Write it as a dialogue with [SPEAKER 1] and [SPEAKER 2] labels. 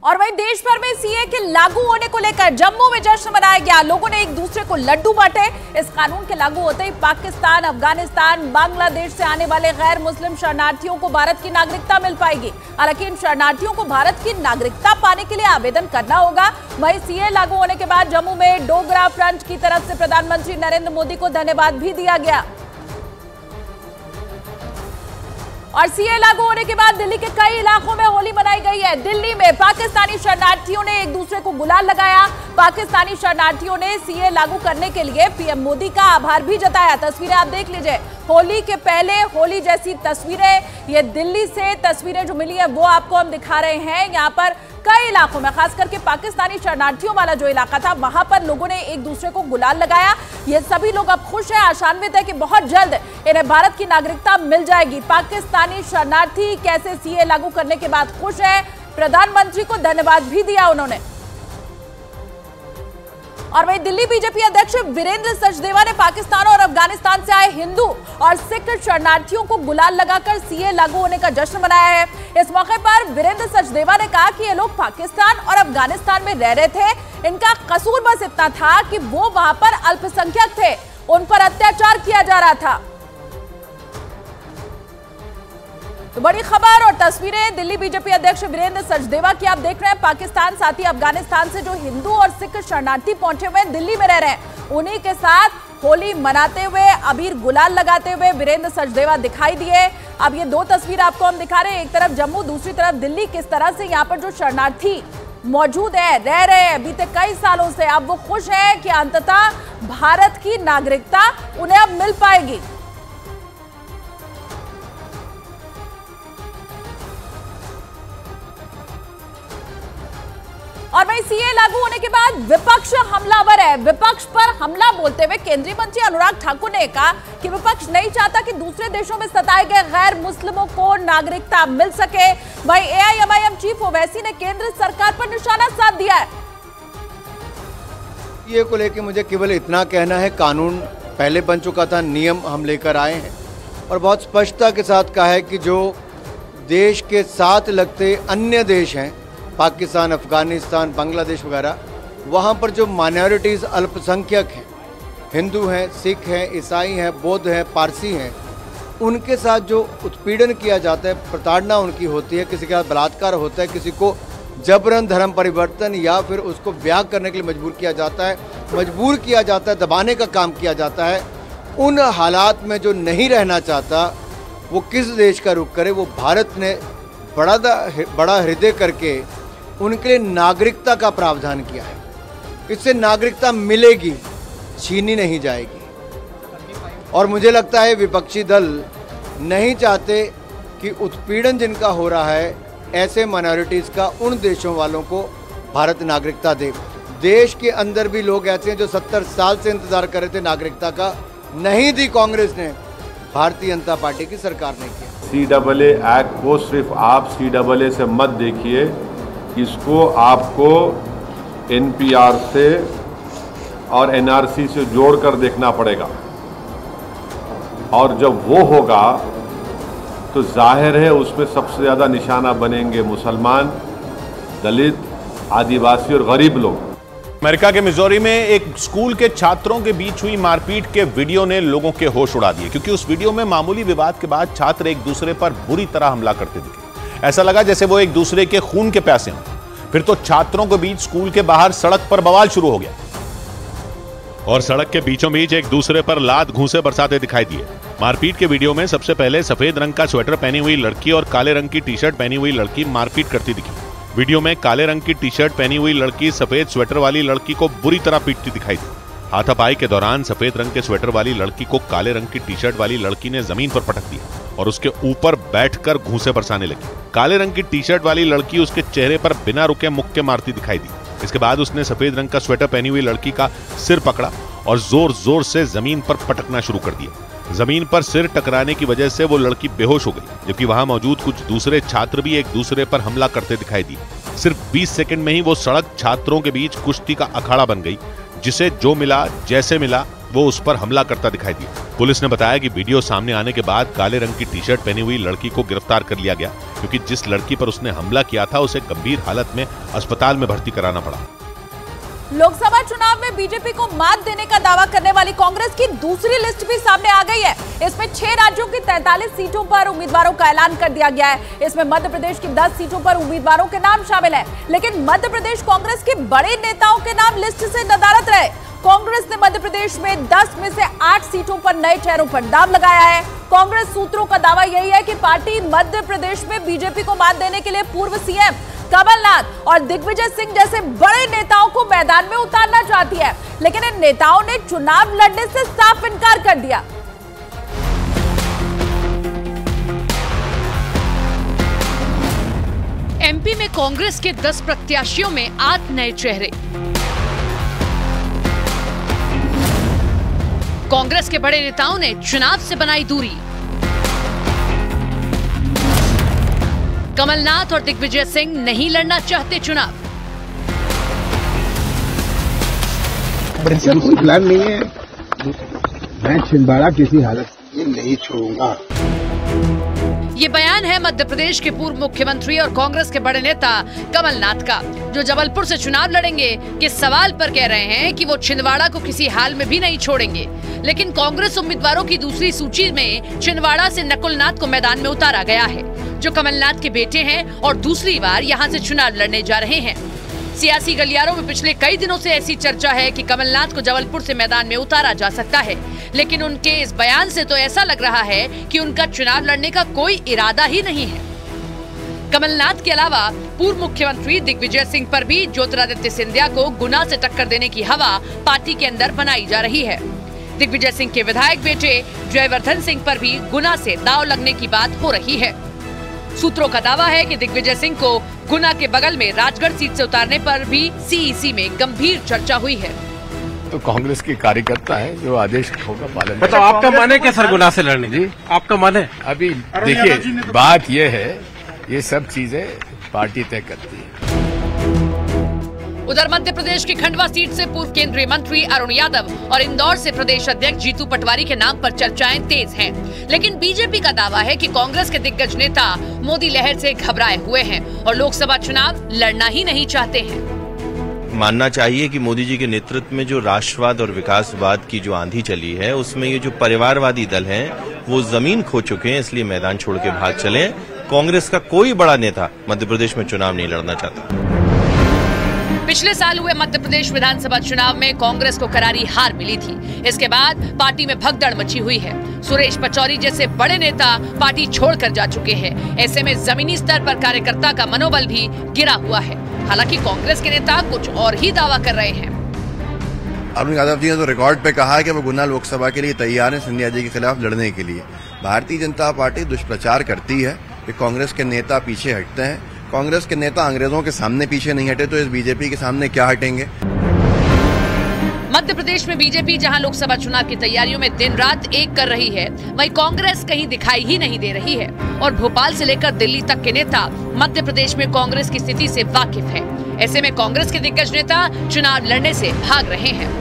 [SPEAKER 1] और वहीं देश भर में सीए के लागू होने को लेकर जम्मू में जश्न मनाया गया। लोगों ने एक दूसरे को लड्डू बांटे। इस कानून के लागू होते ही पाकिस्तान, अफगानिस्तान, बांग्लादेश से आने वाले गैर मुस्लिम शरणार्थियों को भारत की नागरिकता मिल पाएगी। हालांकि इन शरणार्थियों को भारत की नागरिकता पाने के लिए आवेदन करना होगा। वहीं सीए लागू होने के बाद जम्मू में डोगरा फ्रंट की तरफ से प्रधानमंत्री नरेंद्र मोदी को धन्यवाद भी दिया गया। और सीए लागू होने के बाद दिल्ली के कई इलाकों में होली मनाई गई है। दिल्ली में पाकिस्तानी शरणार्थियों ने एक दूसरे को गुलाल लगाया। पाकिस्तानी शरणार्थियों ने सीए लागू करने के लिए पीएम मोदी का आभार भी जताया। तस्वीरें आप देख लीजिए, होली के पहले होली जैसी तस्वीरें। ये दिल्ली से तस्वीरें जो मिली है वो आपको हम दिखा रहे हैं। यहाँ पर कई इलाकों में, खास करके पाकिस्तानी शरणार्थियों वाला जो इलाका था, वहां पर लोगों ने एक दूसरे को गुलाल लगाया। ये सभी लोग अब खुश हैं, आशान्वित है कि बहुत जल्द इन्हें भारत की नागरिकता मिल जाएगी। पाकिस्तानी शरणार्थी कैसे सीए लागू करने के बाद खुश है, प्रधानमंत्री को धन्यवाद भी दिया उन्होंने। और वहीं दिल्ली बीजेपी अध्यक्ष वीरेंद्र सचदेवा ने पाकिस्तान और अफगानिस्तान से आए हिंदू और सिख शरणार्थियों को गुलाल लगाकर सीए लागू होने का जश्न मनाया है। इस मौके पर वीरेंद्र सचदेवा ने कहा कि ये लोग पाकिस्तान और अफगानिस्तान में रह रहे थे, इनका कसूर बस इतना था कि वो वहां पर अल्पसंख्यक थे, उन पर अत्याचार किया जा रहा था। तो बड़ी खबर और तस्वीरें दिल्ली बीजेपी अध्यक्ष वीरेंद्र सचदेवा की आप देख रहे हैं। पाकिस्तान साथ ही अफगानिस्तान से जो हिंदू और सिख शरणार्थी पहुंचे हुए हैं, दिल्ली में रह रहे हैं, उन्हीं के साथ होली मनाते हुए, अबीर गुलाल लगाते हुए वीरेंद्र सचदेवा दिखाई दिए। अब ये दो तस्वीर आपको हम दिखा रहे हैं, एक तरफ जम्मू, दूसरी तरफ दिल्ली। किस तरह से यहाँ पर जो शरणार्थी मौजूद है, रह रहे हैं बीते कई सालों से, अब वो खुश है कि अंततः भारत की नागरिकता उन्हें अब मिल पाएगी। और वहीं सीए लागू होने के बाद विपक्ष हमलावर है। विपक्ष पर हमला बोलते हुए केंद्रीय मंत्री अनुराग ठाकुर ने कहा कि विपक्ष नहीं चाहता कि दूसरे देशों में सताए गए गैर मुस्लिमों को नागरिकता मिल सके। वहीं एआईएमआईएम चीफ ओवैसी ने केंद्र सरकार पर निशाना साध दिया है।
[SPEAKER 2] ये को लेकर मुझे केवल इतना कहना है, कानून पहले बन चुका था, नियम हम लेकर आए हैं और बहुत स्पष्टता के साथ कहा है कि जो देश के साथ लगते अन्य देश हैं, पाकिस्तान, अफगानिस्तान, बांग्लादेश वगैरह, वहाँ पर जो माइनॉरिटीज़ अल्पसंख्यक हैं, हिंदू हैं, सिख हैं, ईसाई हैं, बौद्ध हैं, पारसी हैं, उनके साथ जो उत्पीड़न किया जाता है, प्रताड़ना उनकी होती है, किसी के साथ बलात्कार होता है, किसी को जबरन धर्म परिवर्तन या फिर उसको ब्याह करने के लिए मजबूर किया जाता है, दबाने का काम किया जाता है, उन हालात में जो नहीं रहना चाहता वो किस देश का रुख करे। वो भारत ने बड़ा हृदय करके उनके लिए नागरिकता का प्रावधान किया है। इससे नागरिकता मिलेगी, छीनी नहीं जाएगी। और मुझे लगता है विपक्षी दल नहीं चाहते कि उत्पीड़न जिनका हो रहा है ऐसे माइनॉरिटीज़ का, उन देशों वालों को भारत नागरिकता दे। देश के अंदर भी लोग ऐसे हैं जो 70 साल से इंतजार कर रहे थे नागरिकता का, नहीं दी कांग्रेस ने, भारतीय जनता पार्टी की सरकार ने किया।
[SPEAKER 3] CAA एक्ट को सिर्फ आप CAA से मत देखिए, इसको आपको NPR से और NRC से जोड़कर देखना पड़ेगा। और जब वो होगा तो जाहिर है उसमें सबसे ज़्यादा निशाना बनेंगे मुसलमान, दलित, आदिवासी और गरीब लोग।
[SPEAKER 4] अमेरिका के मिजोरी में एक स्कूल के छात्रों के बीच हुई मारपीट के वीडियो ने लोगों के होश उड़ा दिए, क्योंकि उस वीडियो में मामूली विवाद के बाद छात्र एक दूसरे पर बुरी तरह हमला करते दिखे। ऐसा लगा जैसे वो एक दूसरे के खून के प्यासे हों। फिर तो छात्रों के बीच स्कूल के बाहर सड़क पर बवाल शुरू हो गया और सड़क के बीचों बीच एक दूसरे पर लात घूंसे बरसाते दिखाई दिए। मारपीट के वीडियो में सबसे पहले सफेद रंग का स्वेटर पहनी हुई लड़की और काले रंग की टी शर्ट पहनी हुई लड़की मारपीट करती दिखी। वीडियो में काले रंग की टी शर्ट पहनी हुई लड़की सफेद स्वेटर वाली लड़की को बुरी तरह पीटती दिखाई दी। हाथापाई के दौरान सफेद रंग के स्वेटर वाली लड़की को काले रंग की टी शर्ट वाली लड़की ने जमीन पर पटक दिया और उसके ऊपर बैठकर घूंसे बरसाने लगी। काले रंग की टी शर्ट वाली लड़की उसके चेहरे पर बिना रुके मुक्के मारती दिखाई दी। इसके बाद उसने सफेद रंग का स्वेटर पहनी हुई लड़की का सिर पकड़ा और जोर जोर से जमीन पर पटकना शुरू कर दिया। जमीन पर सिर टकराने की वजह से वो लड़की बेहोश हो गई, जबकि वहां मौजूद कुछ दूसरे छात्र भी एक दूसरे पर हमला करते दिखाई दिए। सिर्फ 20 सेकंड में ही वो सड़क छात्रों के बीच कुश्ती का अखाड़ा बन गई, जिसे जो मिला जैसे मिला वो उस पर हमला करता दिखाई दिया। पुलिस ने बताया कि वीडियो सामने आने के बाद काले रंग की टी शर्ट पहनी हुई लड़की को गिरफ्तार कर लिया गया। क्योंकि जिस लड़की पर उसने हमला किया था उसे गंभीर हालत में अस्पताल में भर्ती कराना पड़ा।
[SPEAKER 1] लोकसभा चुनाव में बीजेपी को मात देने का दावा करने वाली कांग्रेस की दूसरी लिस्ट भी सामने आ गई है। इसमें 6 राज्यों की 43 सीटों पर उम्मीदवारों का ऐलान कर दिया गया है। इसमें मध्य प्रदेश की 10 सीटों पर उम्मीदवारों के नाम शामिल है, लेकिन मध्य प्रदेश कांग्रेस के बड़े नेताओं के नाम लिस्ट से नदारद रहे। कांग्रेस ने मध्य प्रदेश में 10 में से 8 सीटों पर नए चेहरों पर दांव लगाया है। कांग्रेस सूत्रों का दावा यही है कि पार्टी मध्य प्रदेश में बीजेपी को मात देने के लिए पूर्व सीएम कमलनाथ और दिग्विजय सिंह जैसे बड़े नेताओं को मैदान में उतारना चाहती है, लेकिन इन नेताओं ने चुनाव लड़ने से साफ इनकार कर दिया।
[SPEAKER 5] एमपी में कांग्रेस के 10 प्रत्याशियों में 8 नए चेहरे। कांग्रेस के बड़े नेताओं ने चुनाव से बनाई दूरी। कमलनाथ और दिग्विजय सिंह नहीं लड़ना चाहते चुनाव।
[SPEAKER 6] कोई प्लान नहीं है, मैं छिंदवाड़ा किसी हालत में नहीं छोड़ूंगा।
[SPEAKER 5] ये बयान है मध्य प्रदेश के पूर्व मुख्यमंत्री और कांग्रेस के बड़े नेता कमलनाथ का, जो जबलपुर से चुनाव लड़ेंगे के सवाल पर कह रहे हैं कि वो छिंदवाड़ा को किसी हाल में भी नहीं छोड़ेंगे। लेकिन कांग्रेस उम्मीदवारों की दूसरी सूची में छिंदवाड़ा से नकुलनाथ को मैदान में उतारा गया है, जो कमलनाथ के बेटे हैं और दूसरी बार यहाँ से चुनाव लड़ने जा रहे हैं। सियासी गलियारों में पिछले कई दिनों से ऐसी चर्चा है कि कमलनाथ को जबलपुर से मैदान में उतारा जा सकता है, लेकिन उनके इस बयान से तो ऐसा लग रहा है कि उनका चुनाव लड़ने का कोई इरादा ही नहीं है। कमलनाथ के अलावा पूर्व मुख्यमंत्री दिग्विजय सिंह पर भी ज्योतिरादित्य सिंधिया को गुना से टक्कर देने की हवा पार्टी के अंदर बनाई जा रही है। दिग्विजय सिंह के विधायक बेटे जयवर्धन सिंह पर भी गुना से दांव लगने की बात हो रही है। सूत्रों का दावा है कि दिग्विजय सिंह को गुना के बगल में राजगढ़ सीट से उतारने पर भी सीईसी में गंभीर चर्चा हुई है।
[SPEAKER 7] तो कांग्रेस के कार्यकर्ता है, जो आदेश होगा पालन।
[SPEAKER 8] मतलब आपका मन है क्या सर गुना से लड़ने? जी आपका मन है?
[SPEAKER 7] अभी देखिए, बात यह है, ये सब चीजें पार्टी तय करती है।
[SPEAKER 5] उधर मध्य प्रदेश की खंडवा सीट से पूर्व केंद्रीय मंत्री अरुण यादव और इंदौर से प्रदेश अध्यक्ष जीतू पटवारी के नाम पर चर्चाएं तेज हैं, लेकिन बीजेपी का दावा है कि कांग्रेस के दिग्गज नेता मोदी लहर से घबराए हुए हैं और लोकसभा चुनाव लड़ना ही नहीं चाहते हैं।
[SPEAKER 9] मानना चाहिए कि मोदी जी के नेतृत्व में जो राष्ट्रवाद और विकासवाद की जो आंधी चली है, उसमें ये जो परिवारवादी दल हैं वो जमीन खो चुके हैं, इसलिए मैदान छोड़ के भाग चले। कांग्रेस का कोई बड़ा नेता मध्य प्रदेश में चुनाव नहीं लड़ना चाहता।
[SPEAKER 5] पिछले साल हुए मध्य प्रदेश विधानसभा चुनाव में कांग्रेस को करारी हार मिली थी। इसके बाद पार्टी में भगदड़ मची हुई है। सुरेश पचौरी जैसे बड़े नेता पार्टी छोड़कर जा चुके हैं। ऐसे में जमीनी स्तर पर कार्यकर्ता का मनोबल भी गिरा हुआ है। हालांकि कांग्रेस के नेता कुछ और ही दावा कर रहे हैं।
[SPEAKER 10] अरुण यादव जी ने तो रिकॉर्ड पे कहा है कि वो गुना लोकसभा के लिए तैयार है सिंधिया जी के खिलाफ लड़ने के लिए। भारतीय जनता पार्टी दुष्प्रचार करती है कि कांग्रेस के नेता पीछे हटते हैं। कांग्रेस के नेता अंग्रेजों के सामने पीछे नहीं हटे तो इस बीजेपी के सामने क्या हटेंगे?
[SPEAKER 5] मध्य प्रदेश में बीजेपी जहां लोकसभा चुनाव की तैयारियों में दिन रात एक कर रही है, वहीं कांग्रेस कहीं दिखाई ही नहीं दे रही है और भोपाल से लेकर दिल्ली तक के नेता मध्य प्रदेश में कांग्रेस की स्थिति से वाकिफ हैं। ऐसे में कांग्रेस के दिग्गज नेता चुनाव लड़ने से भाग रहे हैं।